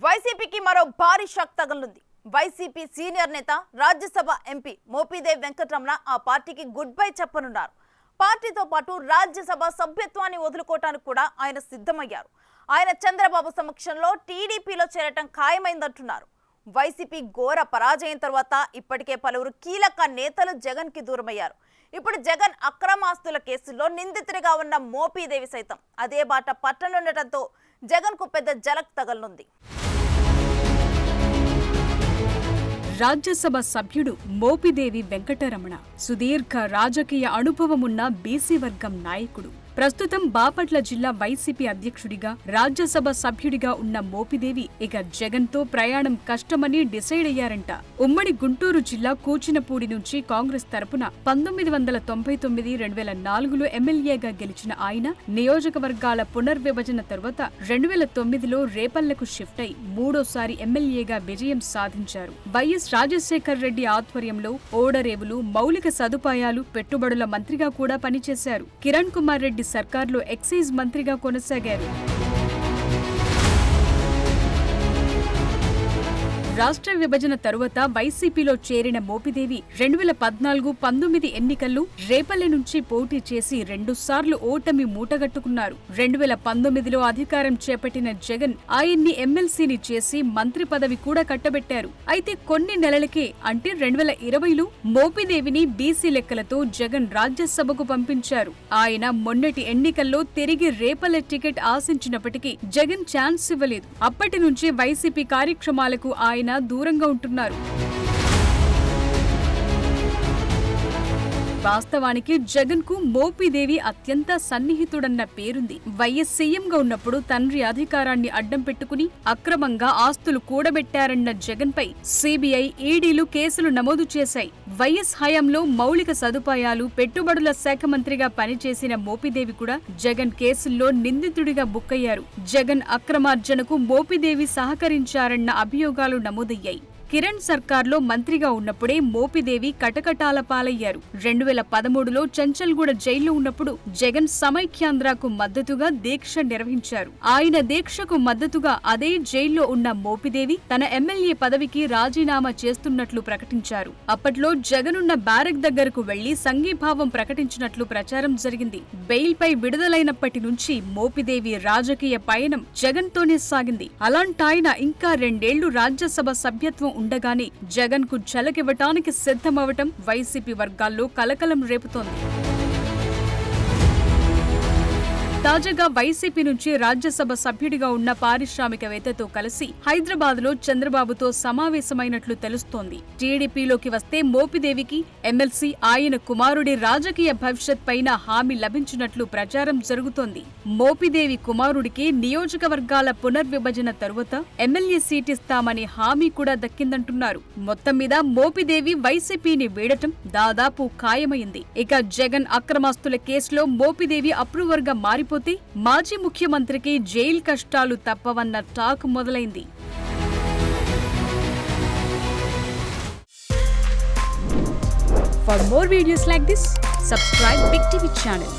వైసీపీకి మరో భారీ షాక్ తగలనుంది. వైసీపీ సీనియర్ నేత రాజ్యసభ ఎంపీ మోపిదేవి వెంకటరమణ ఆ పార్టీకి గుడ్ బై చెప్పనున్నారు. పార్టీతో పాటు రాజ్యసభ సభ్యత్వాన్ని వదులుకోవటానికి కూడా ఆయన సిద్ధమయ్యారు. ఆయన చంద్రబాబు సమక్షంలో టీడీపీలో చేరటం ఖాయమైందంటున్నారు. వైసీపీ ఘోర పరాజయం తర్వాత ఇప్పటికే పలువురు కీలక నేతలు జగన్ కి దూరమయ్యారు. ఇప్పుడు జగన్ అక్రమాస్తుల కేసులో నిందితుడిగా ఉన్న మోపిదేవి సైతం అదే బాట పట్టనుండటంతో జగన్ కు పెద్ద జలక్ తగలనుంది. రాజ్యసభ సభ్యుడు మోపిదేవి వెంకటరమణ సుదీర్ఘ రాజకీయ అనుభవమున్న బీసీ వర్గం నాయకుడు. ప్రస్తుతం బాపట్ల జిల్లా వైసీపీ అధ్యక్షుడిగా రాజ్యసభ సభ్యుడిగా ఉన్న మోపిదేవి ఇక జగన్ తో ప్రయాణం కష్టమని డిసైడ్ అయ్యారంట. ఉమ్మడి గుంటూరు జిల్లా కూచినపూడి నుంచి కాంగ్రెస్ తరపున 1999-2004లో ఎమ్మెల్యేగా గెలిచిన ఆయన నియోజకవర్గాల పునర్విభజన తరువాత 2009లో రేపల్లకు షిఫ్ట్ అయి మూడోసారి ఎమ్మెల్యేగా విజయం సాధించారు. వైఎస్ రాజశేఖర్ రెడ్డి ఆధ్వర్యంలో ఓడరేవులు, మౌలిక సదుపాయాలు, పెట్టుబడుల మంత్రిగా కూడా పనిచేశారు. కిరణ్ కుమార్ రెడ్డి సర్కార్లో ఎక్సైజ్ మంత్రిగా కొనసాగారు. రాష్ట్ర విభజన తరువాత వైసీపీలో చేరిన మోపిదేవి 2014-19 ఎన్నికల్లో రేపల్లె నుంచి పోటీ చేసి 2 సార్లు ఓటమి మూటగట్టుకున్నారు. 2019లో అధికారం చేపట్టిన జగన్ ఆయన్ని ఎమ్మెల్సీని చేసి మంత్రి పదవి కూడా కట్టబెట్టారు. అయితే కొన్ని నెలలకే అంటే 2020లో మోపిదేవిని బీసీ లెక్కలతో జగన్ రాజ్యసభకు పంపించారు. ఆయన మొన్నటి ఎన్నికల్లో తిరిగి రేపల్లె టికెట్ ఆశించినప్పటికీ జగన్ ఛాన్స్ ఇవ్వలేదు. అప్పటి నుంచి వైసీపీ కార్యక్రమాలకు ఆయన దూరంగా ఉంటున్నారు. వాస్తవానికి జగన్ కు మోపిదేవి అత్యంత సన్నిహితుడన్న పేరుంది. వైఎస్ సీఎంగా ఉన్నప్పుడు తండ్రి అధికారాన్ని అడ్డం పెట్టుకుని అక్రమంగా ఆస్తులు కూడబెట్టారన్న జగన్ పై సిబిఐ, ఈడీలు కేసులు నమోదు చేశాయి. వైఎస్ హయాంలో మౌలిక సదుపాయాలు, పెట్టుబడుల శాఖ మంత్రిగా పనిచేసిన మోపిదేవి కూడా జగన్ కేసుల్లో నిందితుడిగా బుక్కయ్యారు. జగన్ అక్రమార్జనకు మోపిదేవి సహకరించారన్న అభియోగాలు నమోదయ్యాయి. కిరణ్ సర్కార్లో మంత్రిగా ఉన్నప్పుడే మోపిదేవి కటకటాల పాలయ్యారు. 2013లో చంచల్గూడ జైల్లో ఉన్నప్పుడు జగన్ సమైక్యాంధ్రకు మద్దతుగా దీక్ష నిర్వహించారు. ఆయన దీక్షకు మద్దతుగా అదే జైల్లో ఉన్న మోపిదేవి తన ఎమ్మెల్యే పదవికి రాజీనామా చేస్తున్నట్లు ప్రకటించారు. అప్పట్లో జగనున్న బ్యారక్ దగ్గరకు వెళ్లి సంఘీభావం ప్రకటించినట్లు ప్రచారం జరిగింది. బెయిల్ పై విడుదలైనప్పటి నుంచి మోపిదేవి రాజకీయ పయనం జగన్ తోనే సాగింది. అలాంటాయన ఇంకా 2 ఏళ్లు రాజ్యసభ సభ్యత్వం ఉండగానే జగన్ కు ఝలకివ్వటానికి సిద్ధమవటం వైసీపీ వర్గాల్లో కలకలం రేపుతోంది. తాజాగా వైసీపీ నుంచి రాజ్యసభ సభ్యుడిగా ఉన్న పారిశ్రామికవేత్తతో కలిసి హైదరాబాద్ లో చంద్రబాబుతో సమావేశమైనట్లు తెలుస్తోంది. టీడీపీలోకి వస్తే మోపిదేవికి ఎమ్మెల్సీ, ఆయన కుమారుడి రాజకీయ భవిష్యత్ పైన హామీ లభించినట్లు ప్రచారం జరుగుతోంది. మోపిదేవి కుమారుడికి నియోజకవర్గాల పునర్విభజన తరువాత ఎమ్మెల్యే సీటిస్తామనే హామీ కూడా దక్కిందంటున్నారు. మొత్తం మీద మోపిదేవి వైసీపీని వీడటం దాదాపు ఖాయమైంది. ఇక జగన్ అక్రమాస్తుల కేసులో మోపిదేవి అప్రూవర్ గా మారిపోతే మాజీ ముఖ్యమంత్రికి జైలు కష్టాలు తప్పవన్న టాక్ మొదలైంది. For more videos like this, subscribe Big TV channel.